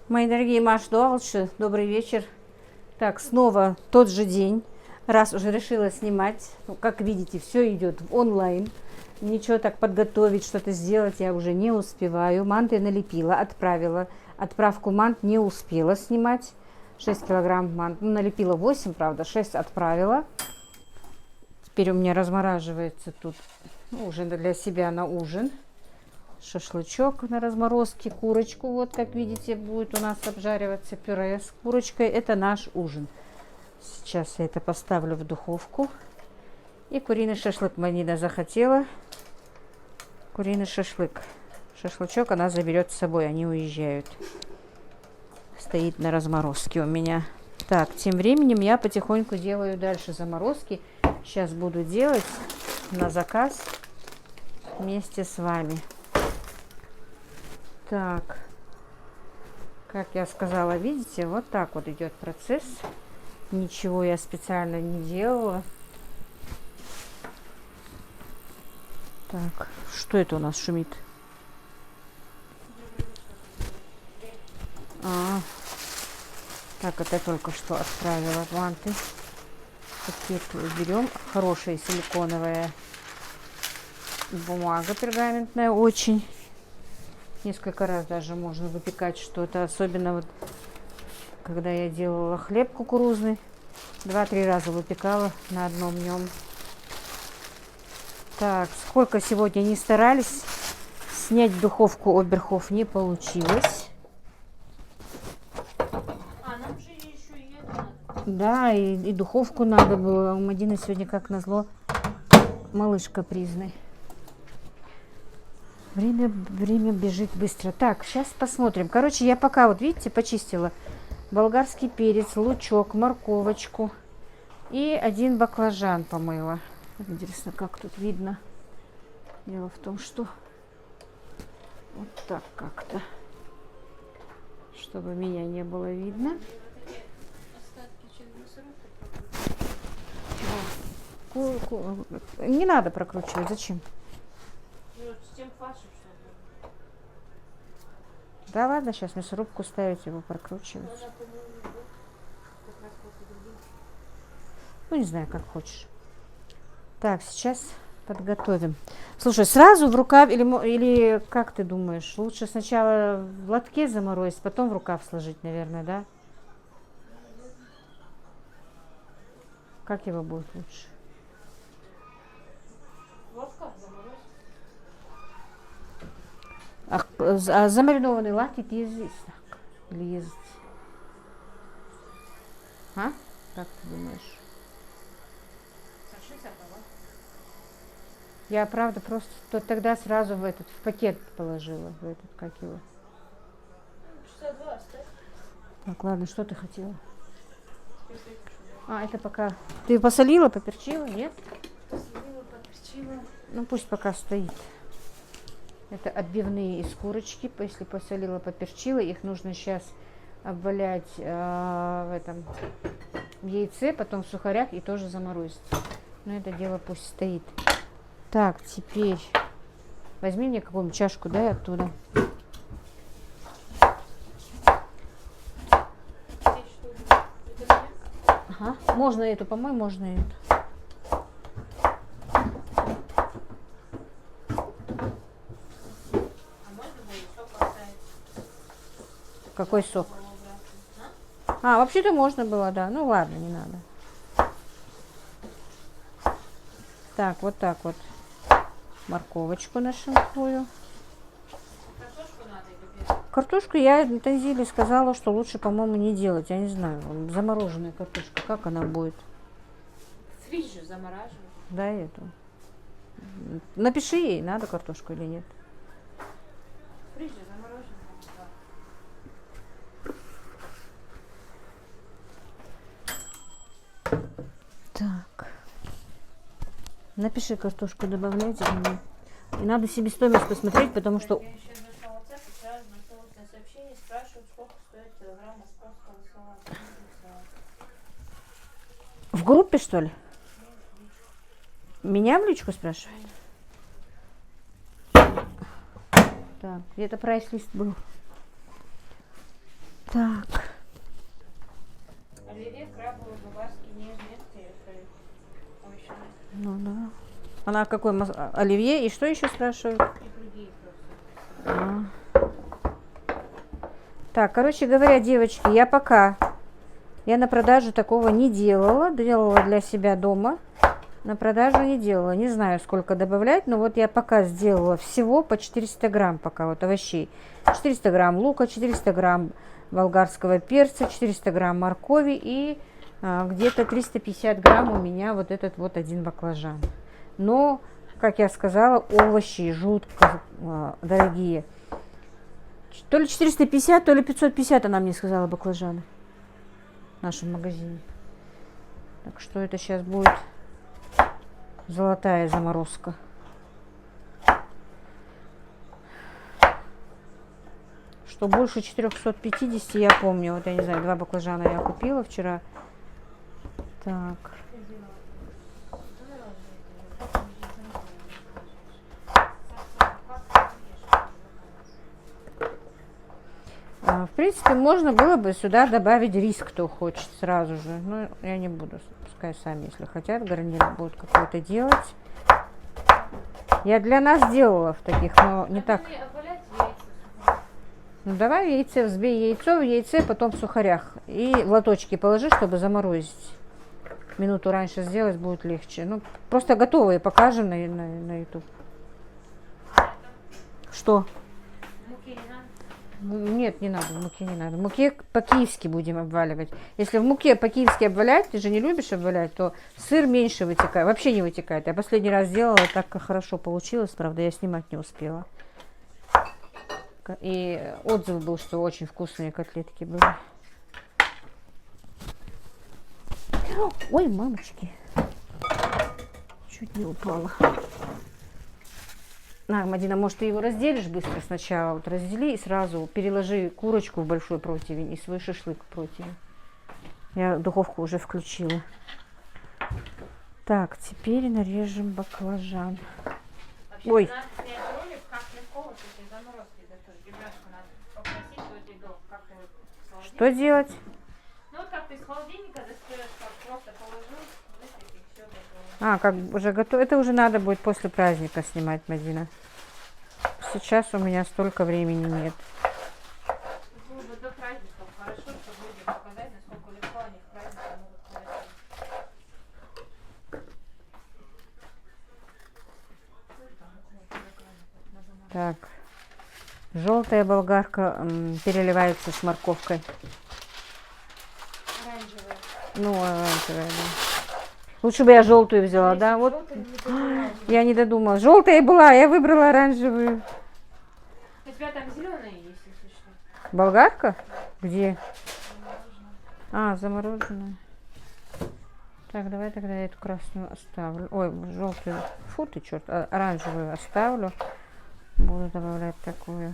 Мои дорогие Маш Дуалши, добрый вечер. Так, снова тот же день. Раз уже решила снимать, ну, как видите, все идет в онлайн. Ничего так подготовить, что-то сделать я уже не успеваю. Манты налепила, отправила. Отправку мант не успела снимать. 6 килограмм мант. Ну, налепила 8, правда, 6 отправила. Теперь у меня размораживается тут, ну, уже для себя на ужин. Шашлычок на разморозке, курочку, вот как видите, будет у нас обжариваться пюре с курочкой. Это наш ужин. Сейчас я это поставлю в духовку. И куриный шашлык Манина захотела. Куриный шашлык. Шашлычок она заберет с собой, они уезжают. Стоит на разморозке у меня. Так, тем временем я потихоньку делаю дальше заморозки. Сейчас буду делать на заказ вместе с вами. Так, как я сказала, видите, вот так вот идет процесс. Ничего я специально не делала. Так, что это у нас шумит? Так, это только что отправила манты. Пакет берем. Хорошая силиконовая бумага пергаментная, очень. Несколько раз даже можно выпекать что-то. Особенно вот, когда я делала хлеб кукурузный. 2-3 раза выпекала на одном днем. Так, сколько сегодня не старались, снять в духовку оберхов не получилось. Нам же еще и это надо. Да, и духовку надо было. У Мадины сегодня, как назло, малыш капризный. Время бежит быстро. Так, сейчас посмотрим. Короче, я пока, вот видите, почистила болгарский перец, лучок, морковочку и 1 баклажан помыла. Интересно, как тут видно. Дело в том, что вот так как-то, чтобы меня не было видно. Не надо прокручивать. Зачем? С тем фаршем, что ли? Да ладно, сейчас мясорубку ставить, его прокручивать. Ну, не знаю, как хочешь. Так, сейчас подготовим. Слушай, сразу в рукав или как ты думаешь? Лучше сначала в лотке заморозить, потом в рукав сложить, наверное, да? Как его будет лучше? Лодка заморозить. А замаринованный лаки ты есть? Или есть? А? Как ты думаешь? Я, правда, просто тогда сразу в пакет положила, в этот, как его. Часа 2 оставь. Так, ладно, что ты хотела? Это пока... Ты посолила, поперчила, нет? Посолила, поперчила. Ну, пусть пока стоит. Это отбивные из курочки. Если посолила, поперчила, их нужно сейчас обвалять в яйце, потом в сухарях и тоже заморозить. Но это дело пусть стоит. Так, теперь возьми мне какую-нибудь чашку, дай оттуда. Ага. Можно эту, по-моему, можно эту. Какой сок? Вообще-то можно было, да. Ну ладно, не надо. Так, вот так вот. Морковочку нашинкую. Картошку надо или без? Картошку я Танзиле сказала, что лучше, по-моему, не делать. Я не знаю, замороженная картошка, как она будет? Свежую замораживать. Да, эту. Напиши ей, надо картошку или нет. Свежую замороженную. Так. Напиши, картошку добавлять или нет. И надо себестоимость посмотреть, потому что... Я еще зашла в WhatsApp и сразу наткнулась на сообщение, спрашивают, сколько стоит килограмм московского салата. В группе, что ли? Меня в личку спрашивают? Так, где-то прайс-лист был. Так. Оливье, крабовый, баварский, нежный, овощной. Ну да. Она какой оливье и что еще спрашивают? И другие просто. А. Так, короче говоря, девочки, я на продажу такого не делала, делала для себя дома. На продажу не делала, не знаю, сколько добавлять, но вот я пока сделала всего по 400 грамм пока вот овощей. 400 грамм лука, 400 грамм болгарского перца, 400 грамм моркови и где-то 350 грамм у меня вот этот вот один баклажан. Но, как я сказала, овощи жутко дорогие. То ли 450, то ли 550 она мне сказала баклажаны в нашем магазине. Так что это сейчас будет золотая заморозка. Что больше 450, я помню. Вот я не знаю, 2 баклажана я купила вчера. Так. В принципе, можно было бы сюда добавить рис, кто хочет сразу же. Но я не буду. Пускай сами, если хотят, гарнир будут какой-то делать. Я для нас делала в таких, но не так. Ну давай яйцо, взбей яйцо, в яйце, потом в сухарях. И в лоточки положи, чтобы заморозить. Минуту раньше сделать будет легче. Ну, просто готовые покажем на YouTube. Что? Муки не надо? Нет, не надо, муки не надо. В муке по-киевски будем обваливать. Если в муке по-киевски обвалять, ты же не любишь обвалять, то сыр меньше вытекает, вообще не вытекает. Я последний раз сделала, так хорошо получилось, правда, я снимать не успела. И отзыв был, что очень вкусные котлетки были. Ой, мамочки. Чуть не упала. На, Мадина, может, ты его разделишь быстро сначала? Вот раздели и сразу переложи курочку в большой противень и свой шашлык в противень. Я духовку уже включила. Так, теперь нарежем баклажан. Вообще, Ой. надо снять ролик, как легко вот эти заморозки готовить. Ребятку надо попросить, вот тебе как ты с холодильника. Что делать? Ну вот как ты из холодильника достаешь, как просто положил, высыпь и все готово. А, как уже готово. Это уже надо будет после праздника снимать, Мадина. Сейчас у меня столько времени нет. Было бы до праздников хорошо, чтобы людям показать, насколько легко они в праздники могут приготовить. Так. Желтая болгарка переливается с морковкой. Оранжевая. Ну, оранжевая, да. Лучше бы я желтую взяла, да? Вот. Я не додумала. Желтая была, я выбрала оранжевую. У тебя там зеленая есть, если что. Болгарка? Где? А, замороженная. Так, давай тогда я эту красную оставлю. Ой, желтую. Фу ты, черт. Оранжевую оставлю. Буду добавлять такую.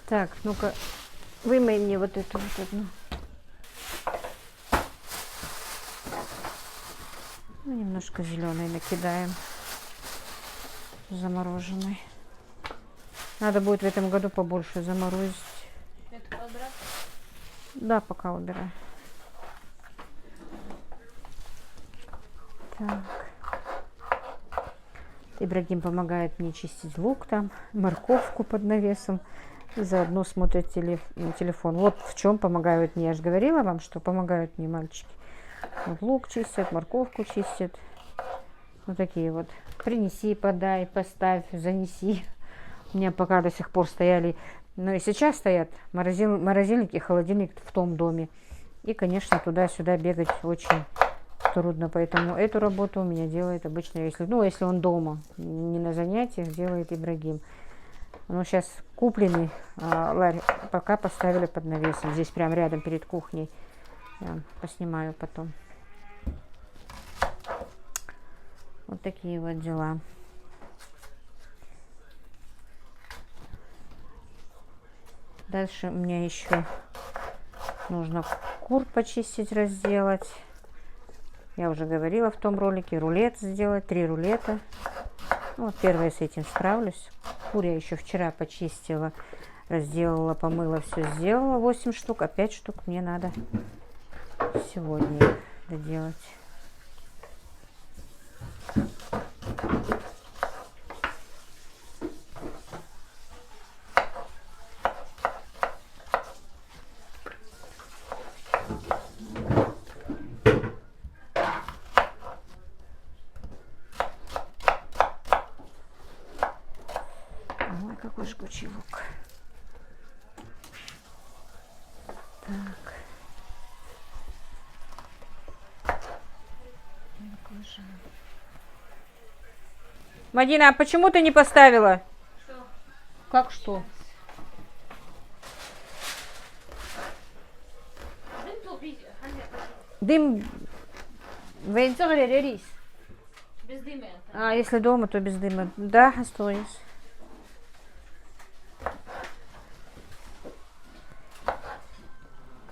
Так, ну-ка, вымой мне вот эту вот одну. Ну, немножко зеленой накидаем. Замороженной. Надо будет в этом году побольше заморозить. Это квадрат? Да, пока убираю. Так. Ибрагим помогает мне чистить лук там, морковку под навесом. И заодно смотрит телефон. Вот в чем помогают мне. Я же говорила вам, что помогают мне мальчики. Вот лук чистят, морковку чистят. Вот такие вот. Принеси, подай, поставь, занеси. У меня пока до сих пор стояли, но и сейчас стоят морозильник и холодильник в том доме. И, конечно, туда-сюда бегать очень трудно. Поэтому эту работу у меня делает обычно, если он дома, не на занятиях, делает Ибрагим. Но сейчас купленный ларь пока поставили под навесом. Здесь прям рядом перед кухней. Я поснимаю потом. Вот такие вот дела. Дальше мне еще нужно кур почистить, разделать. Я уже говорила в том ролике, рулет сделать, 3 рулета. Ну, вот первое с этим справлюсь. кур я еще вчера почистила, разделала, помыла, все сделала. 8 штук, а 5 штук мне надо сегодня их доделать. Ой, какой жгучий лук. Так. Баклажан. Мадина, а почему ты не поставила? Что? Как что? Дым топить, Аня, Дым. Венцовый рис. без дыма. А если дома, то без дыма. Да, осталось.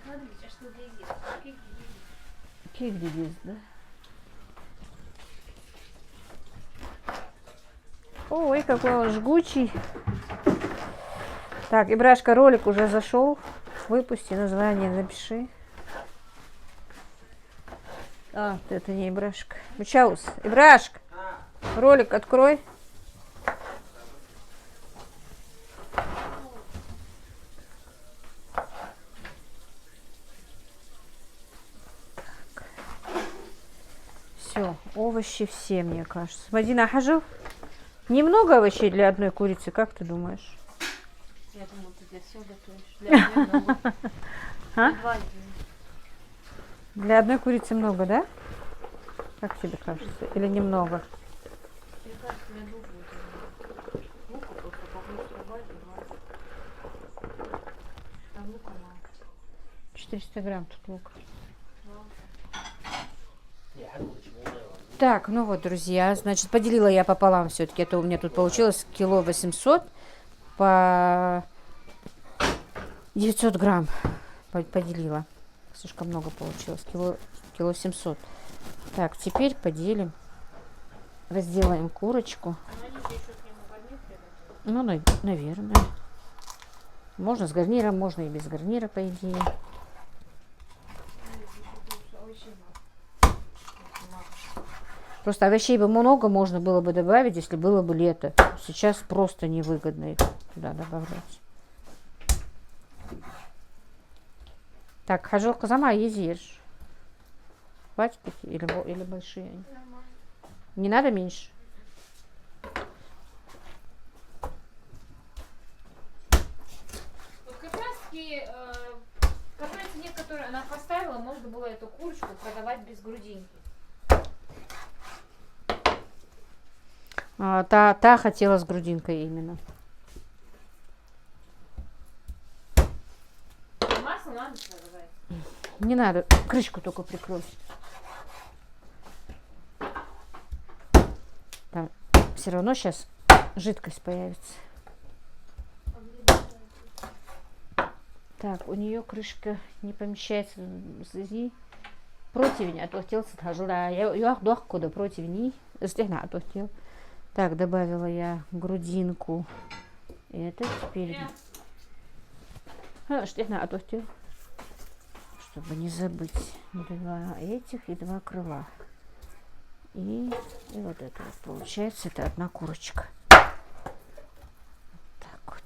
Смотрите, что где есть. Какие где есть, да? Ой, какой он жгучий. Так, Ибрашка, ролик уже зашел. Выпусти название, напиши. А, это не Ибрашка. Мучаус, Ибрашка, ролик открой. Все, овощи все, мне кажется. Мадина, хажу? Немного овощей для одной курицы, как ты думаешь? Я думаю, ты для всего готовишь. Для меня много. А? Два дня. Для одной курицы много, да? Как тебе кажется? Или немного? Мне кажется, мне двух будет. Лука просто побольше добавить, там лука мало. 400 грамм тут лук. Мало. Так, ну вот, друзья, значит, поделила я пополам все-таки. Это у меня тут получилось кило 800 по 900 грамм поделила. Слишком много получилось. Кило 700. Так, теперь поделим. Разделаем курочку. А они еще к нему гарнир приготовят? Ну, наверное. Можно с гарниром, можно и без гарнира, по идее. Просто овощей бы много можно было бы добавить, если было бы лето. Сейчас просто невыгодно их туда добавлять. Так, хажолка сама езжешь. Хватит такие или большие? Нормально. Не надо меньше? Вот как раз таки, по той цене, которую она поставила, можно было эту курочку продавать без грудинки. Та хотела с грудинкой именно. Масло надо продавать. Не надо, крышку только прикрой. Там все равно сейчас жидкость появится. Так, у нее крышка не помещается. Противень отвратил, схожу, да, я куда противень, стегна отвратил. Так, добавила я грудинку. Это теперь... Стегна отвратил. Чтобы не забыть. 2 этих и 2 крыла. И вот это вот получается, это одна курочка. Так вот.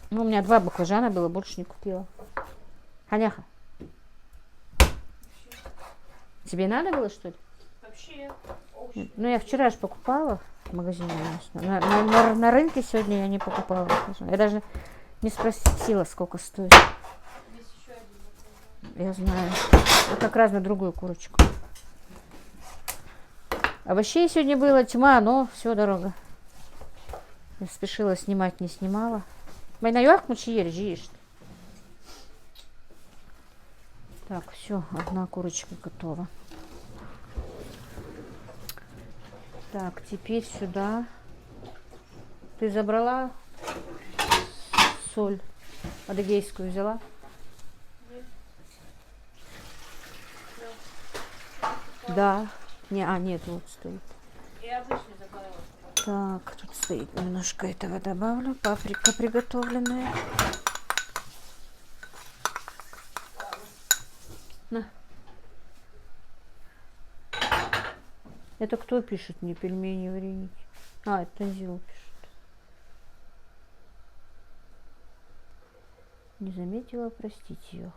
Ну, у меня 2 баклажана было, больше не купила. Ханяха. Тебе надо было, что ли? Вообще. Ну, я вчера же покупала в магазине. На рынке сегодня я не покупала. Я даже не спросила, сколько стоит. Здесь еще один. Я знаю. Вот как раз на другую курочку. Овощей сегодня было тьма, но все дорого. Я спешила снимать, не снимала. Майна юах мучиер, жиешь. Так, все, одна курочка готова. Так, теперь сюда. Ты забрала соль адыгейскую взяла? Да. Нет, вот стоит. Я обычно добавила. Так, тут стоит. Немножко этого добавлю. Паприка приготовленная. На. Это кто пишет мне пельмени, вареники? А, это Танзила пишет. Не заметила, простите ее.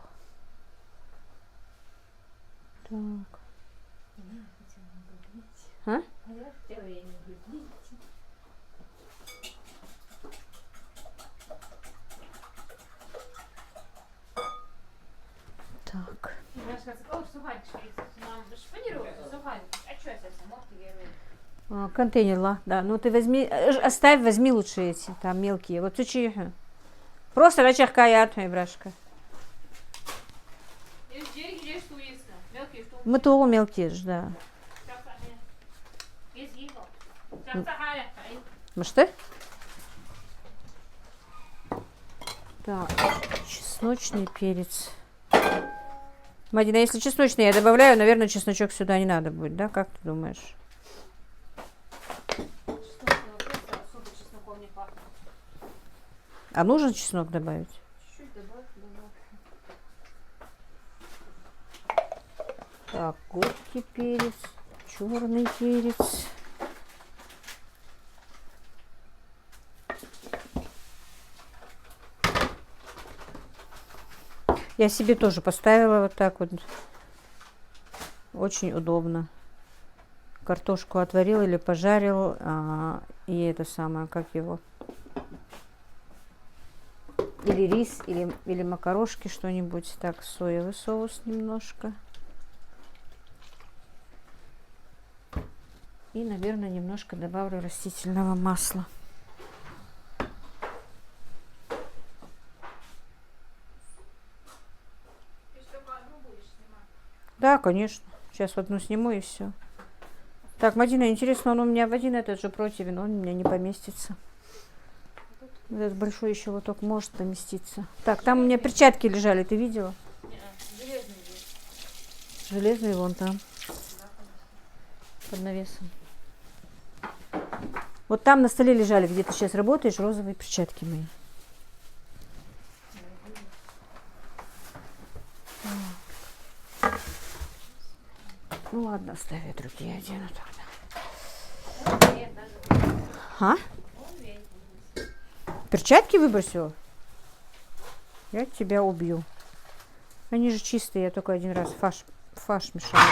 Так. А? Так. Контейнер, да. Ну ты возьми, оставь, возьми лучше эти, там мелкие. Вот чуть-чуть. Просто рачахкаят, моя брашка. Мы то мелкие ж, да. Что? Так, чесночный перец. Мадина, если чесночный я добавляю, наверное, чесночок сюда не надо будет, да? Как ты думаешь? А нужен чеснок добавить? Чуть-чуть добавь. Так, горький перец, черный перец. Я себе тоже поставила вот так вот. Очень удобно. Картошку отварил или пожарил. И это самое, как его. Или рис, или макарошки, что-нибудь. Так, соевый соус немножко. И, наверное, немножко добавлю растительного масла. Да, конечно. Сейчас одну сниму и все. Так, Мадина, интересно, он у меня в один этот же противень, он у меня не поместится. Этот большой еще лоток может поместиться. Так, там у меня перчатки лежали, ты видела? Железный. Железный вон там. Под навесом. Вот там на столе лежали, где ты сейчас работаешь, розовые перчатки мои. Ну ладно, оставь я другие одену тогда. А? Перчатки выбросила? Я тебя убью. Они же чистые, я только один раз фарш мешала.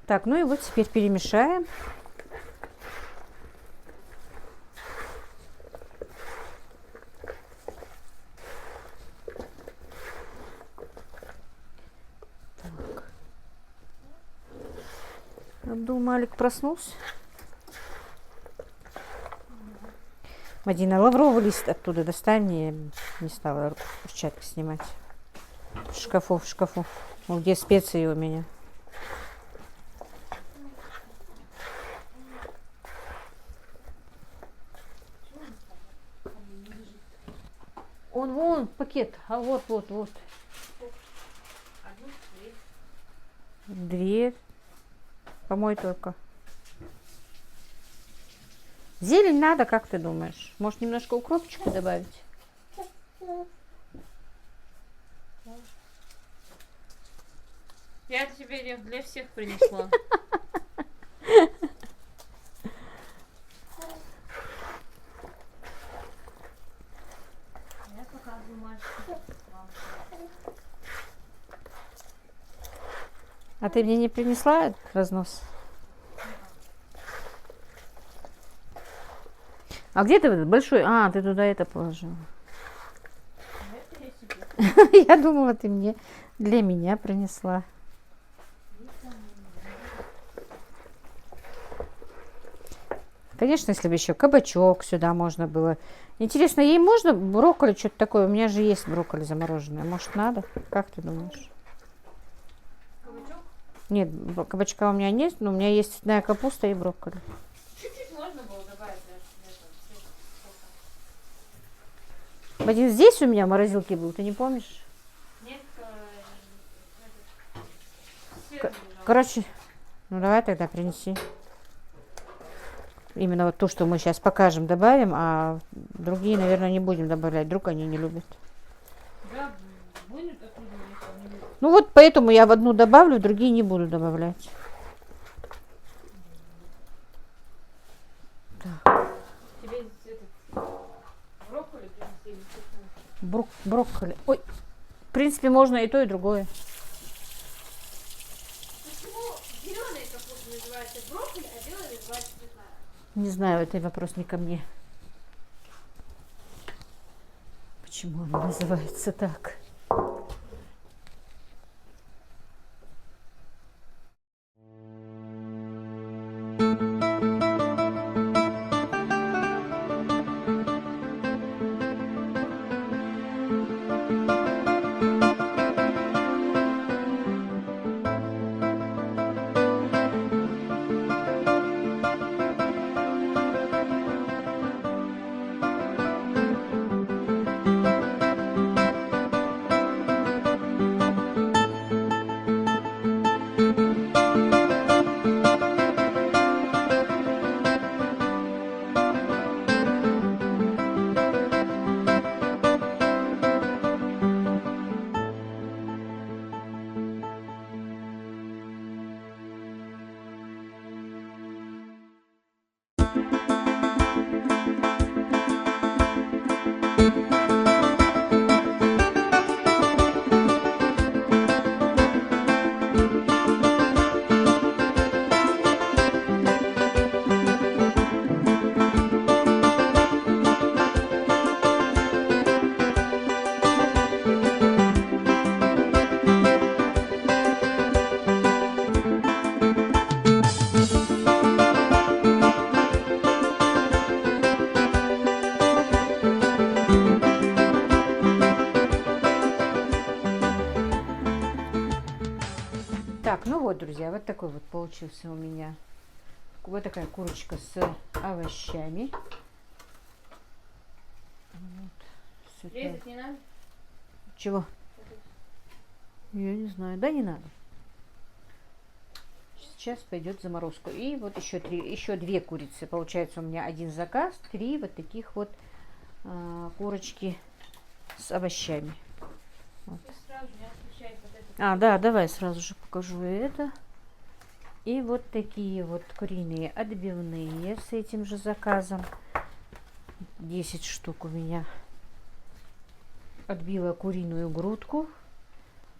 Так, ну и вот теперь перемешаем. Так. Абдул Малик проснулся. Мадина, лавровый лист оттуда достань, мне не стала перчатки снимать. В шкафу. Вот где специи у меня. Он вон пакет, а вот. Две. Помой только. Зелень надо, как ты думаешь? Может, немножко укропчика добавить? Я тебе для всех принесла. Я показываю мальчику. А ты мне не принесла разнос? А где ты этот большой? А, ты туда это положила. Я думала, ты мне для меня принесла. Конечно, если бы еще кабачок сюда можно было. Интересно, ей можно брокколи, что-то такое? У меня же есть брокколи замороженное. Может, надо? Как ты думаешь? Кабачок? Нет, кабачка у меня нет, но у меня есть цветная капуста и брокколи. Чуть-чуть можно было добавить. Один здесь у меня в морозилке был, ты не помнишь? Нет, Короче, ну давай тогда принеси. Именно вот то, что мы сейчас покажем, добавим, а другие, наверное, не будем добавлять. Вдруг они не любят. да, будет оттуда никто не любит. Ну вот поэтому я в одну добавлю, в другие не буду добавлять. Тебе этот брокколи принесли или цветной? Брокколи. Ой, в принципе, можно и то, и другое. Почему зеленая капуста называется брокколи, а белая называется цветная? Не знаю, это вопрос не ко мне. Почему она называется так? Так, ну вот, друзья, вот такой вот получился у меня. Вот такая курочка с овощами. Вот. Резать не надо? Чего? Я не знаю. Да, не надо. Сейчас пойдет заморозку. И вот еще две курицы. Получается у меня один заказ, 3 вот таких вот курочки с овощами. Вот. Сразу не отключай вот это. Да, давай сразу же покажу это. И вот такие вот куриные отбивные с этим же заказом. 10 штук у меня. Отбила куриную грудку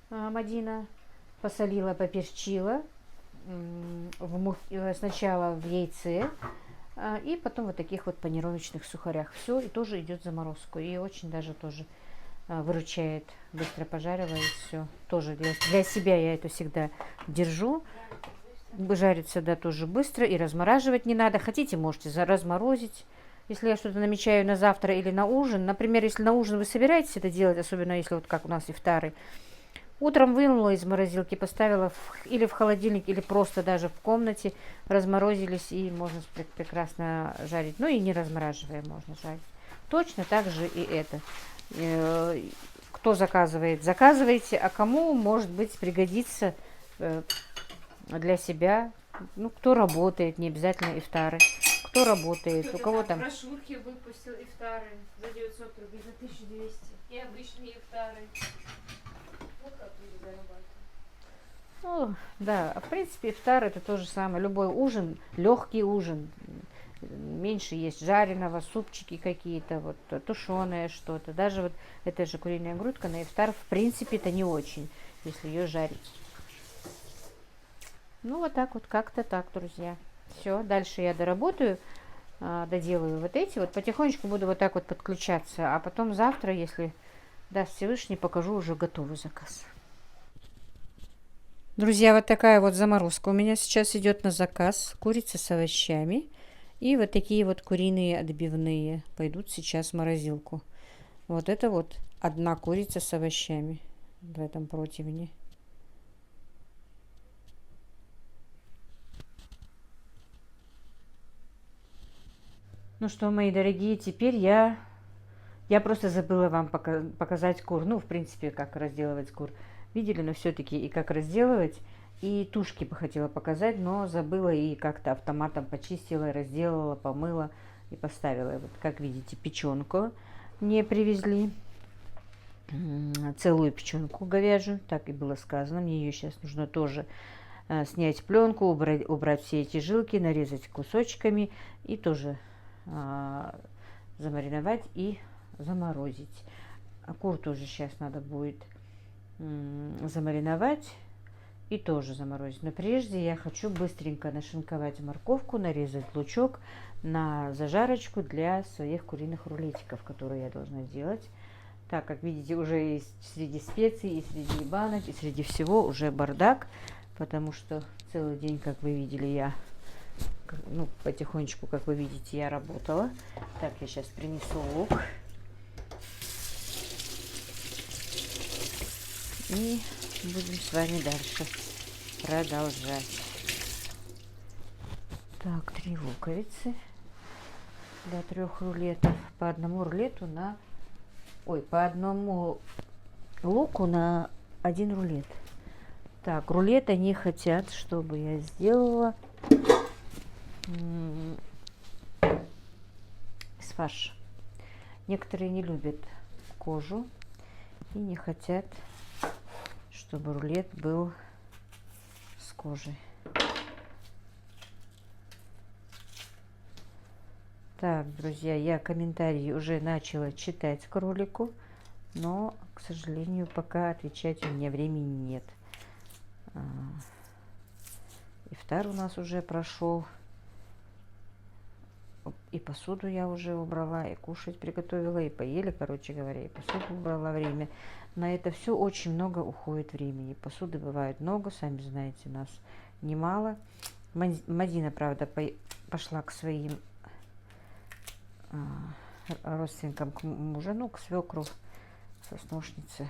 Мадина, посолила, поперчила. Сначала в яйце, и потом вот таких вот панировочных сухарях. Все, и тоже идет в заморозку. И очень даже тоже выручает. Быстро пожарила и все. Тоже для себя я это всегда держу. Жарится, да, тоже быстро. И размораживать не надо. Хотите, можете разморозить. Если я что-то намечаю на завтра или на ужин. Например, если на ужин вы собираетесь это делать, особенно если вот как у нас ифтары. Утром вынула из морозилки, поставила или в холодильник, или просто даже в комнате. Разморозились, и можно прекрасно жарить. Ну и не размораживая можно жарить. Точно так же и это. Кто заказывает, заказывайте. А кому, может быть, пригодится для себя. Ну, кто работает, не обязательно ифтары. Кто работает, у кого там... Брошюрки выпустил ифтары за 900 рублей, за 1200. И обычные ифтары. Вот как люди зарабатывают. Ну, да, в принципе, ифтар это то же самое. Любой ужин, легкий ужин. Меньше есть жареного, супчики какие-то, вот тушеное что-то. Даже вот эта же куриная грудка на ифтар, в принципе, это не очень, если ее жарить. Ну, вот так вот, как-то так, друзья. Все, дальше я доработаю, доделаю вот эти. Вот потихонечку буду вот так вот подключаться. А потом завтра, если даст Всевышний, покажу уже готовый заказ. Друзья, вот такая вот заморозка у меня сейчас идет на заказ. Курица с овощами. И вот такие вот куриные отбивные пойдут сейчас в морозилку. Вот это вот одна курица с овощами в этом противне. Ну что, мои дорогие, теперь я просто забыла вам показать кур. Ну, в принципе, как разделывать кур. Видели, но все-таки и как разделывать. И тушки бы хотела показать, но забыла и как-то автоматом почистила, разделала, помыла и поставила. Вот, как видите, печенку мне привезли. Целую печенку говяжью, так и было сказано. Мне ее сейчас нужно тоже снять пленку, убрать все эти жилки, нарезать кусочками и тоже замариновать и заморозить. А кур тоже сейчас надо будет замариновать и тоже заморозить. Но прежде я хочу быстренько нашинковать морковку, нарезать лучок на зажарочку для своих куриных рулетиков, которые я должна сделать. Так, как видите, уже и среди специй, и среди банок, и среди всего уже бардак, потому что целый день, как вы видели, я, ну, потихонечку, как вы видите, я работала. Так, я сейчас принесу лук. И будем с вами дальше продолжать. Так, 3 луковицы для 3 рулетов. По одному рулету на... Ой, по одному луку на 1 рулет. Так, рулет они хотят, чтобы я сделала с фарша. Некоторые не любят кожу и не хотят, чтобы рулет был с кожей. Так, друзья, я комментарии уже начала читать к ролику, но, к сожалению, пока отвечать у меня времени нет. Ифтар у нас уже прошел, и посуду я уже убрала, и кушать приготовила, и поели, короче говоря, и посуду убрала время. На это все очень много уходит времени. Посуды бывает много, сами знаете, нас немало. Мадина, правда, пошла к своим родственникам, к мужу, ну, к свекру, сосношнице.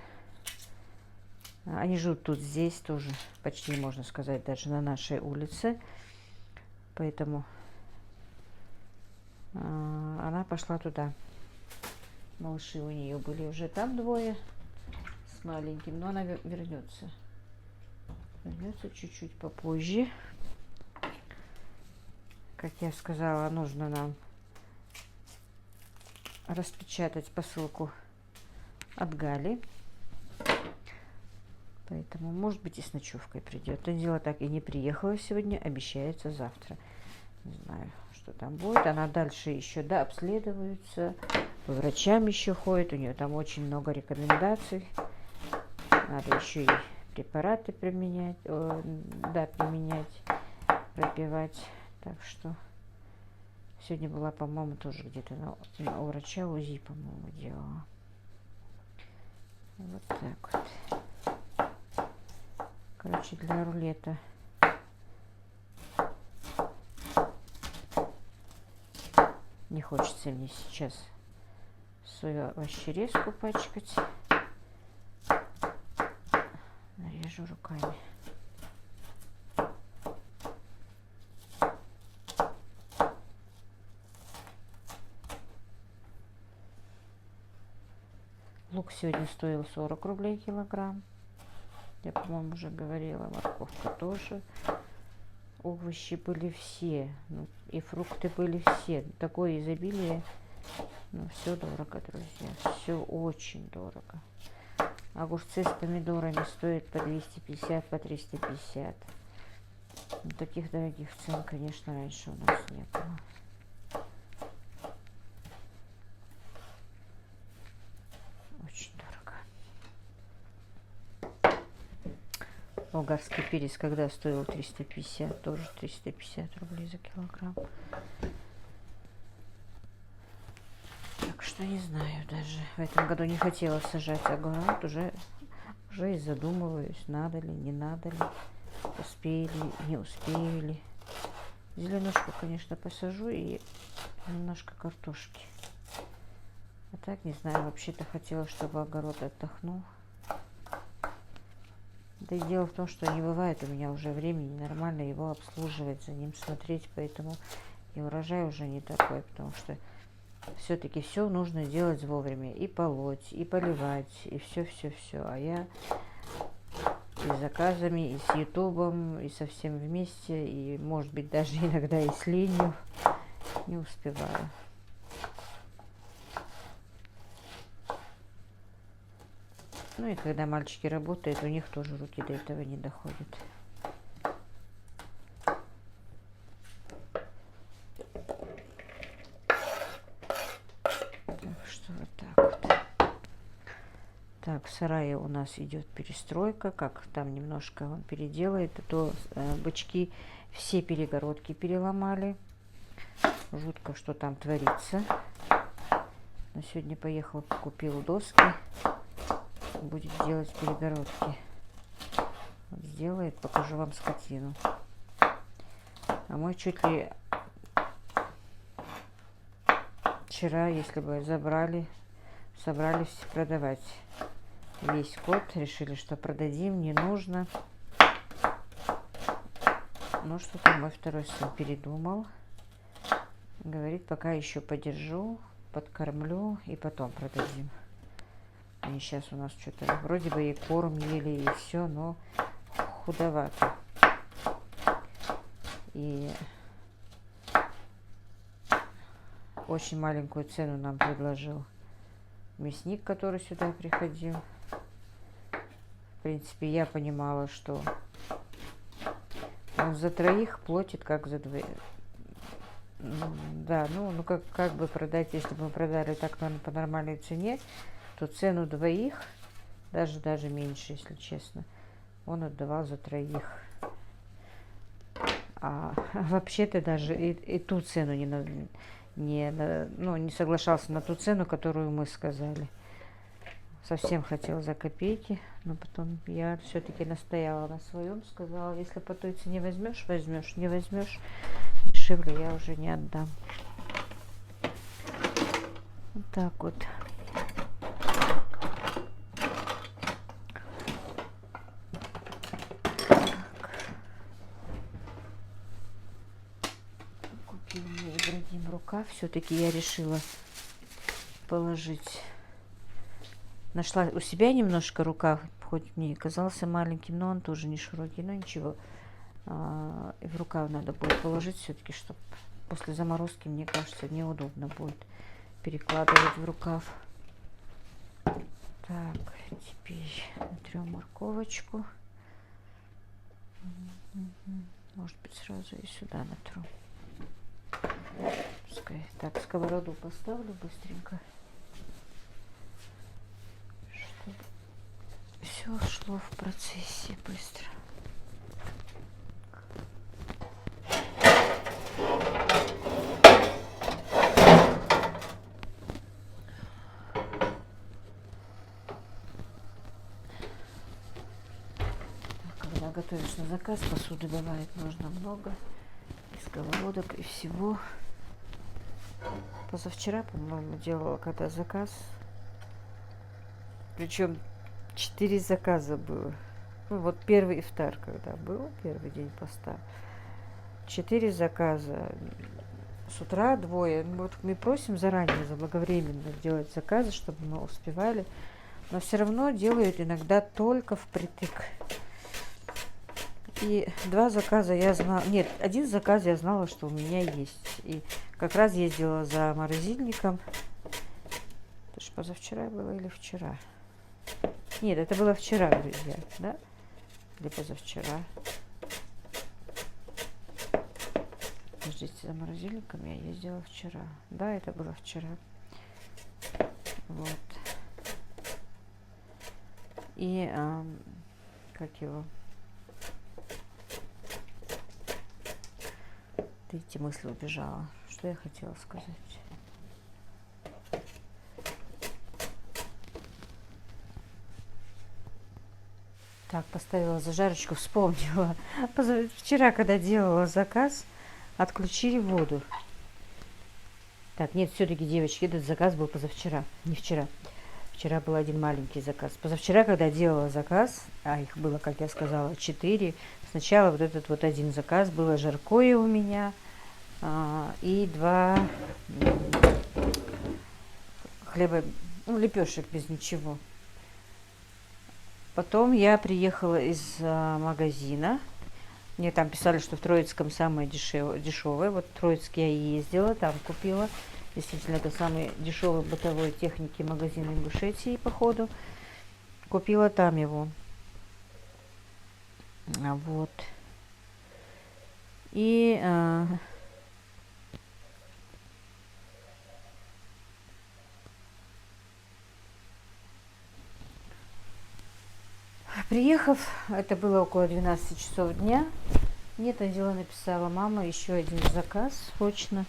Они живут тут, здесь тоже, почти, можно сказать, даже на нашей улице. Поэтому она пошла туда. Малыши у нее были уже там 2 с маленьким, но она вернется. Вернется чуть-чуть попозже. Как я сказала, нужно нам распечатать посылку от Гали. Поэтому, может быть, и с ночевкой придет. Анзела так и не приехала сегодня, обещается завтра. Не знаю, что там будет. Она дальше еще, да, обследуется, по врачам еще ходит. У нее там очень много рекомендаций. Надо еще и препараты применять, применять, пропивать. Так что сегодня была, по-моему, тоже где-то у врача УЗИ, по-моему, делала. Вот так вот. Короче, для рулета не хочется мне сейчас свою овощерезку пачкать. Нарежу руками. Лук сегодня стоил 40 рублей килограмм. Я, по-моему, уже говорила. Морковка тоже. Овощи были все. Ну, и фрукты были все. Такое изобилие. Ну, все дорого, друзья. Все очень дорого. Огурцы с помидорами стоят по 250, по 350. Ну, таких дорогих цен, конечно, раньше у нас не было. Болгарский перец, когда стоил 350, тоже 350 рублей за килограмм. Так что не знаю, даже в этом году не хотела сажать огород, уже и задумываюсь, надо ли, не надо ли, успели, не успели. Зеленушку, конечно, посажу и немножко картошки. А так, не знаю, вообще-то хотела, чтобы огород отдохнул. Да и дело в том, что не бывает у меня уже времени нормально его обслуживать, за ним смотреть, поэтому и урожай уже не такой, потому что все-таки все нужно делать вовремя. И полоть, и поливать, и все-все-все. А я и с заказами, и с ютубом, и со всем вместе, и, может быть, даже иногда и с ленью не успеваю. Ну и когда мальчики работают, у них тоже руки до этого не доходят. Так что вот так вот. Так, в сарае у нас идет перестройка, как там немножко он переделает, а то бычки все перегородки переломали. Жутко, что там творится. Но сегодня поехал, купил доски, будет делать перегородки. Вот сделает, покажу вам скотину. А мы чуть ли вчера, если бы собрались продавать весь скот, решили, что продадим, не нужно. Но что-то мой второй сын передумал. Говорит, пока еще подержу, подкормлю и потом продадим. И сейчас у нас что-то вроде бы и корм ели, и все, но худовато. И очень маленькую цену нам предложил мясник, который сюда приходил. В принципе, я понимала, что он за троих платит как за двоих. Да, ну как бы продать, если бы мы продали так по нормальной цене, то цену двоих, даже меньше, если честно, он отдавал за троих. А вообще-то даже и ту цену не соглашался на ту цену, которую мы сказали. Совсем хотел за копейки, но потом я все-таки настояла на своем, сказала, если по той цене возьмешь, не возьмешь, дешевле я уже не отдам. Вот так вот. Купил мне Ибрагим рукав, все-таки я решила положить. Нашла у себя немножко рукав, хоть мне и казался маленьким, но он тоже не широкий, но ничего. И в рукав надо будет положить все-таки, чтобы после заморозки, мне кажется, неудобно будет перекладывать в рукав. Так, теперь натрем морковочку. Может быть, сразу и сюда натру. Пускай. Так, сковороду поставлю быстренько. Все шло в процессе быстро. Когда готовишь на заказ, посуды бывает нужно много. И сковородок, и всего. Позавчера, по-моему, делала когда заказ. Причем 4 заказа было. Ну, вот первый ифтар, когда был, первый день поста. 4 заказа. С утра 2. Вот мы просим заранее, заблаговременно делать заказы, чтобы мы успевали. Но все равно делают иногда только впритык. И 2 заказа я знала... Нет, 1 заказ я знала, что у меня есть. И как раз ездила за морозильником. Это же позавчера было или вчера? Нет, это было вчера, друзья, да? Или позавчера. Подождите, за морозильником я ездила вчера. Да, это было вчера. Вот. И, как его... Видите, мысль убежала. Что я хотела сказать? Так, поставила зажарочку, вспомнила. Вчера, когда делала заказ, отключили воду. Так, нет, все-таки, девочки, этот заказ был позавчера, не вчера. Вчера был один маленький заказ. Позавчера, когда делала заказ, а их было, как я сказала, 4, сначала вот этот вот один заказ, было жаркое у меня, и 2 хлеба, ну, лепешек без ничего. Потом я приехала из магазина. Мне там писали, что в Троицком самое дешевое. Вот в Троицк я и ездила, там купила. Действительно, это самый дешевый бытовой техники магазин Ингушетии, походу. Купила там его. Вот. И приехав, это было около 12 часов дня, мне Танзила написала: мама, еще один заказ срочно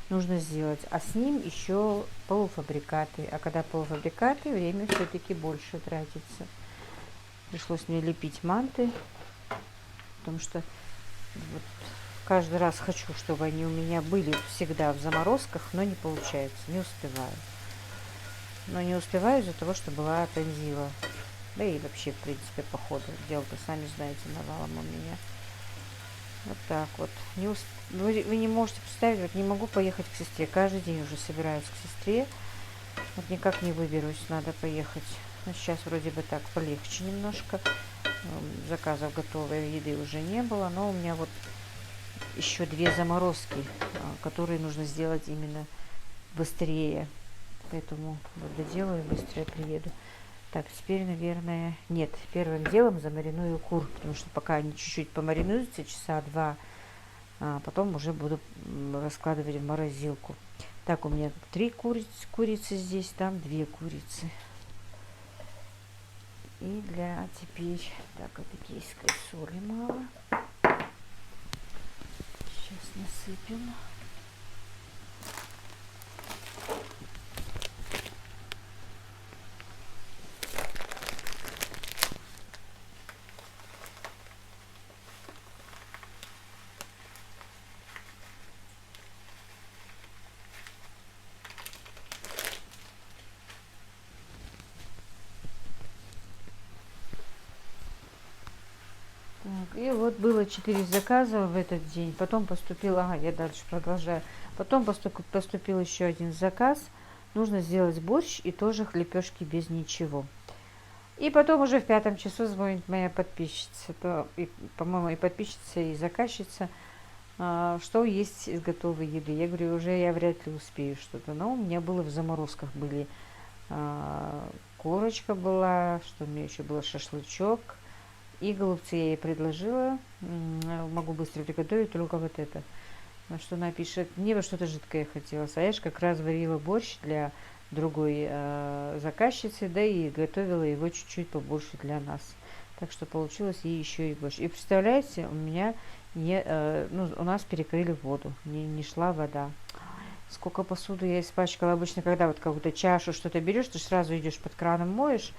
нужно сделать, а с ним еще полуфабрикаты. А когда полуфабрикаты, время все-таки больше тратится. Пришлось мне лепить манты, потому что вот каждый раз хочу, чтобы они у меня были всегда в заморозках, но не получается, не успеваю. Но не успеваю из-за того, что была Танзила. Да и вообще, в принципе, походу. Дело-то, сами знаете, навалом у меня. Вот так вот. Вы не можете представить, вот не могу поехать к сестре. Каждый день уже собираюсь к сестре. Вот никак не выберусь, надо поехать. Но сейчас вроде бы так полегче немножко. Заказов готовой еды уже не было. Но у меня вот еще 2 заморозки, которые нужно сделать именно быстрее. Поэтому вот доделаю, быстрее приеду. Так, теперь, наверное, нет, первым делом замариную кур, потому что пока они чуть-чуть помаринуются, часа 2, потом уже буду раскладывать в морозилку. Так, у меня 3 курицы здесь, там 2 курицы. И теперь, так, адыгейской соли мало. Сейчас насыпем. И вот было 4 заказа в этот день. Потом поступил, я дальше продолжаю. Потом поступил еще один заказ. Нужно сделать борщ и тоже лепешки без ничего. И потом уже в 5 часу звонит моя подписчица, по-моему, и подписчица, и заказчица, что есть из готовой еды. Я говорю, уже я вряд ли успею что-то. Но у меня было в заморозках были курочка была, что у меня еще было шашлычок. И голубцы я ей предложила, могу быстро приготовить, только вот это. На что она пишет, мне бы что-то жидкое хотелось. А я же как раз варила борщ для другой заказчицы, да и готовила его чуть-чуть побольше для нас. Так что получилось ей еще и борщ. И представляете, у меня у нас перекрыли воду, не шла вода. Сколько посуды я испачкала. Обычно, когда вот какую-то чашу, что-то берешь, ты сразу идешь под краном, моешь.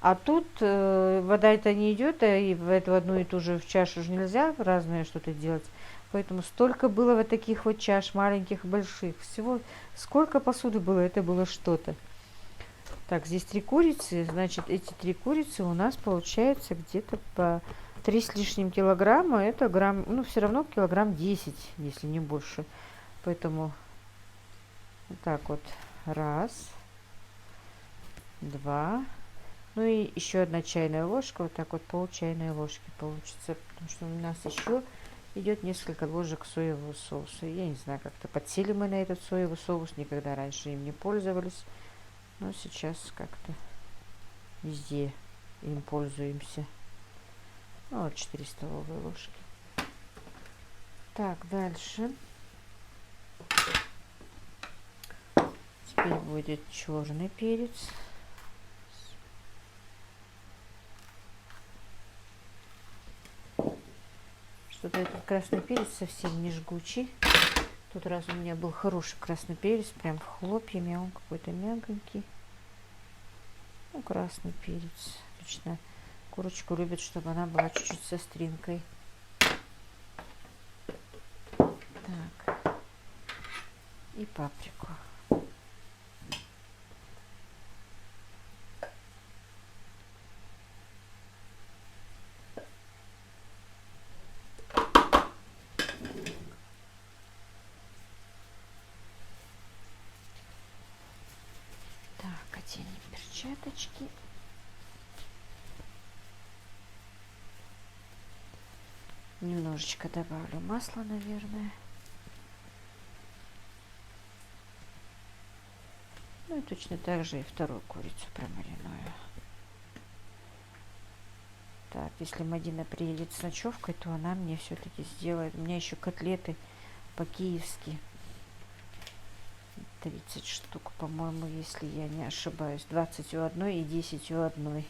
А тут вода это не идет, и в эту одну и ту же в чашу же нельзя разное что-то делать. Поэтому столько было вот таких вот чаш, маленьких, больших. Всего сколько посуды было, это было что-то. Так, здесь 3 курицы. Значит, эти 3 курицы у нас получается где-то по 3 с лишним килограмма. Это грамм, все равно килограмм 10, если не больше. Поэтому вот так вот. 1, 2. Ну и еще 1 чайная ложка, вот так вот пол-чайной ложки получится, потому что у нас еще идет несколько ложек соевого соуса. Я не знаю, как-то подсели мы на этот соевый соус, никогда раньше им не пользовались, но сейчас как-то везде им пользуемся. Ну, вот 4 столовые ложки. Так, дальше. Теперь будет черный перец. Что-то этот красный перец совсем не жгучий. Тут раз у меня был хороший красный перец, прям в хлопьями, а он какой-то мягонький. Ну, красный перец. Точно курочку любят, чтобы она была чуть-чуть с остринкой. Так. и паприку. Так, оденем перчаточки. Немножечко добавлю масла, наверное. Ну и точно так же и вторую курицу промариную. Так, если Мадина приедет с ночевкой, то она мне все-таки сделает. У меня еще котлеты по-киевски. 30 штук, по-моему, если я не ошибаюсь. 20 у одной и 10 у одной.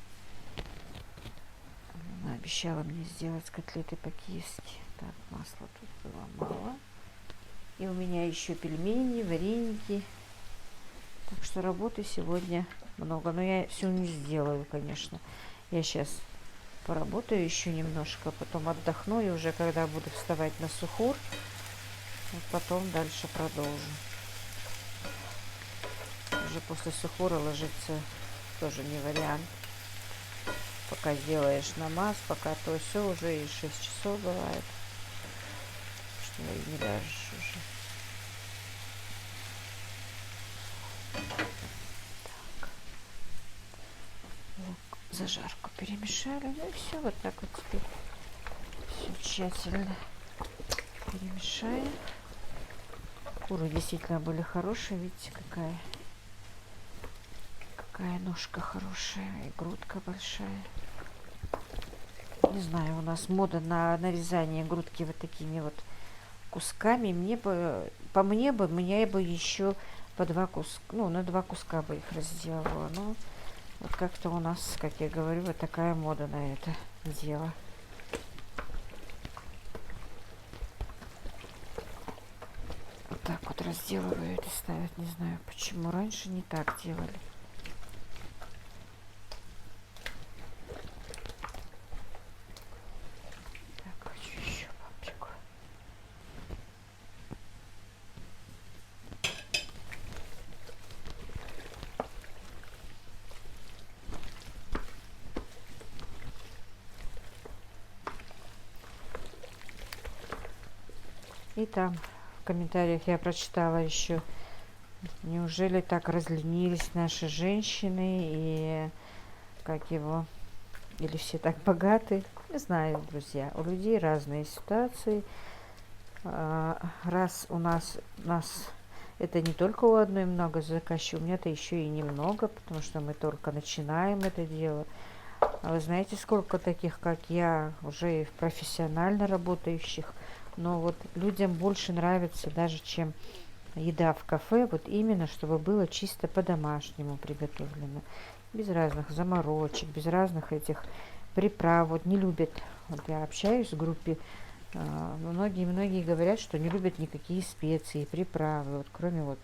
Она обещала мне сделать котлеты по-киевски. Так, масла тут было мало. И у меня еще пельмени, вареники. Так что работы сегодня много. Но я все не сделаю, конечно. Я сейчас поработаю еще немножко, потом отдохну. И уже когда буду вставать на сухур, вот потом дальше продолжу. Уже после сухура ложиться тоже не вариант. Пока делаешь намаз, пока то все, уже и 6 часов бывает. Что и не ляжешь уже. Так. Лук, зажарку перемешали. Ну и все, вот так вот теперь все тщательно перемешаем. Куры действительно были хорошие. Видите, какая ножка хорошая и грудка большая. Не знаю, у нас мода на нарезание грудки вот такими вот кусками. Мне бы еще по 2 куска, ну, на 2 куска бы их разделала. Но вот как-то у нас, как я говорю, вот такая мода на это дело. Вот так вот разделывают и ставят. Не знаю, почему раньше не так делали. И там в комментариях я прочитала еще, неужели так разленились наши женщины и как его, или все так богаты. Не знаю, друзья, у людей разные ситуации. Раз у нас это не только у одной много заказчиков, у меня-то еще и немного, потому что мы только начинаем это дело. А вы знаете, сколько таких, как я, уже и профессионально работающих, но вот людям больше нравится даже, чем еда в кафе, вот именно, чтобы было чисто по-домашнему приготовлено. Без разных заморочек, без разных этих приправ. Вот не любят, вот я общаюсь в группе, многие говорят, что не любят никакие специи, приправы, вот кроме вот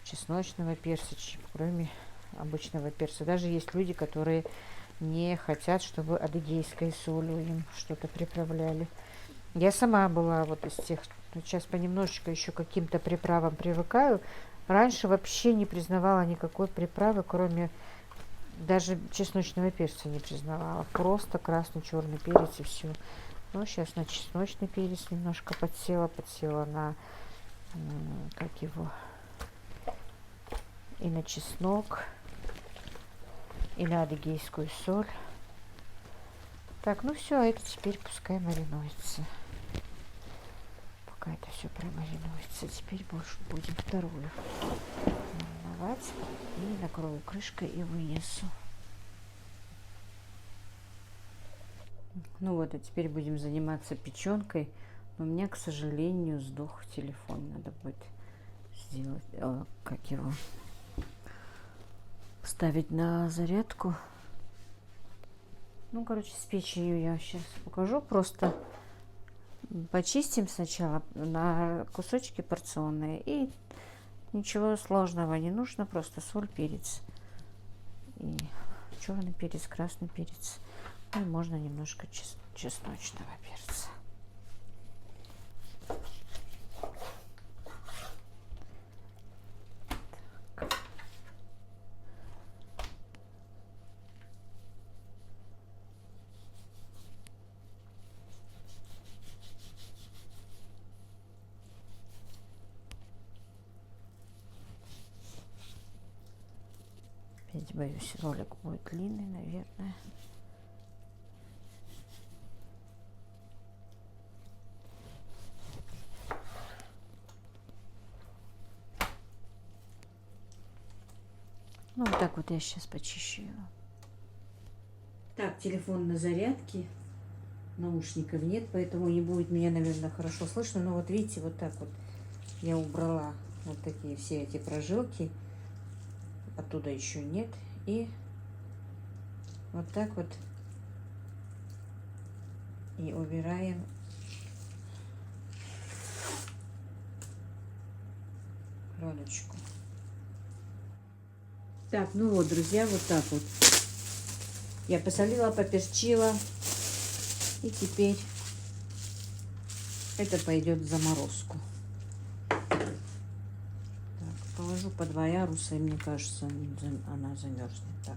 чесночного перца, кроме обычного перца. Даже есть люди, которые не хотят, чтобы адыгейской солью им что-то приправляли. Я сама была вот из тех, сейчас понемножечку еще к каким-то приправам привыкаю. Раньше вообще не признавала никакой приправы, кроме даже чесночного перца не признавала. Просто красный, черный перец и все. Ну, сейчас на чесночный перец немножко подсела на, как его, и на чеснок, и на адыгейскую соль. Так, ну все, а это теперь пускай маринуется. Пока это все промаринуется, теперь больше будем вторую мариновать. И накрою крышкой и вынесу. Ну вот, а теперь будем заниматься печенкой. Но у меня, к сожалению, сдох телефон. Надо будет сделать, как его, ставить на зарядку. Ну, короче, с печью я сейчас покажу. Просто почистим сначала на кусочки порционные. И ничего сложного не нужно. Просто соль, перец. И черный перец, красный перец. И можно немножко чесночного перца. Опять боюсь, ролик будет длинный, наверное. Ну, вот так вот я сейчас почищу его. Так, телефон на зарядке. Наушников нет, поэтому не будет меня, наверное, хорошо слышно. Но вот видите, вот так вот я убрала вот такие все эти прожилки. Оттуда еще нет. И вот так вот и убираем пленочку. Так, ну вот, друзья, вот так вот. Я посолила, поперчила. И теперь это пойдет в заморозку. Так, положу по 2 яруса, и мне кажется, она замерзнет. Так.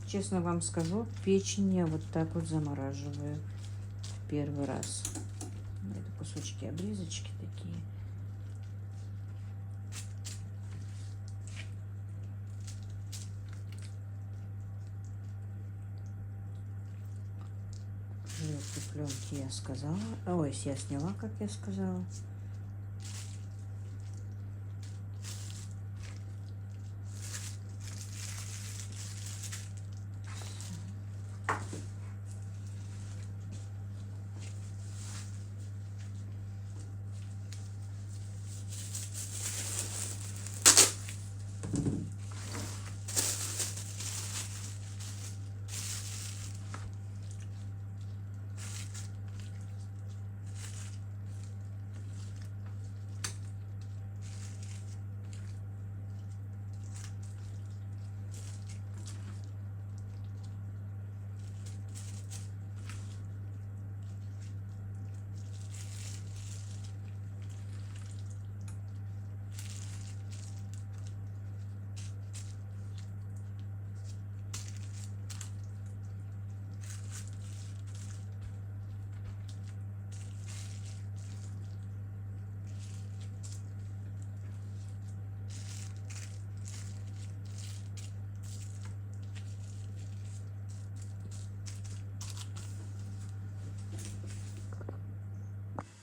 Честно вам скажу, печень я вот так вот замораживаю в первый раз. Это кусочки обрезочки такие. Пленки я сказала. Ой, я сняла, как я сказала.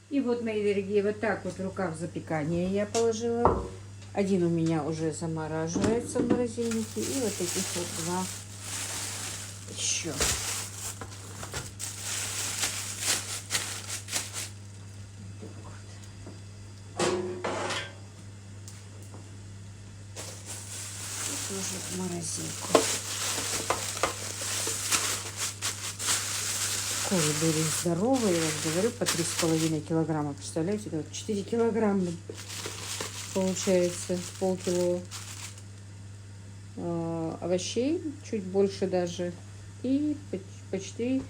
И вот, мои дорогие, вот так вот рукав запекания я положила. Один у меня уже замораживается в морозильнике. И вот таких вот 2 еще. И тоже в морозилку. Куры были здоровые, я вам говорю, по 3,5 килограмма. Представляете, это вот 4 килограмма получается, полкило овощей, чуть больше даже. И почти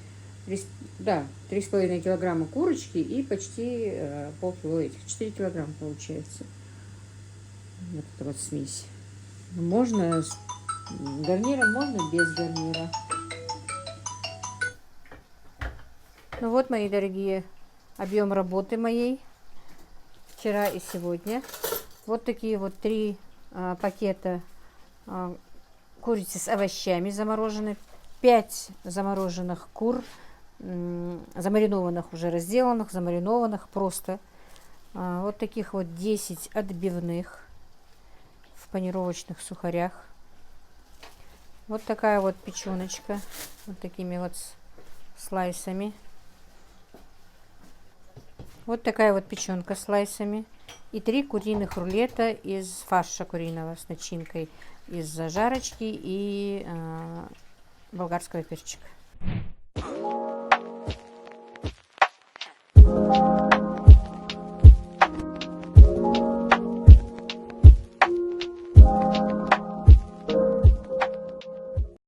3,5 килограмма курочки и почти полкило этих. 4 килограмма получается. Вот эта вот смесь. Можно с гарниром, можно без гарнира. Ну вот, мои дорогие, объем работы моей вчера и сегодня. Вот такие вот 3 пакета курицы с овощами замороженные, 5 замороженных кур, замаринованных, уже разделанных, замаринованных просто. Вот таких вот 10 отбивных в панировочных сухарях. Вот такая вот печеночка, вот такими вот слайсами. Вот такая вот печенка с слайсами. И 3 куриных рулета из фарша куриного с начинкой из зажарочки и болгарского перчика.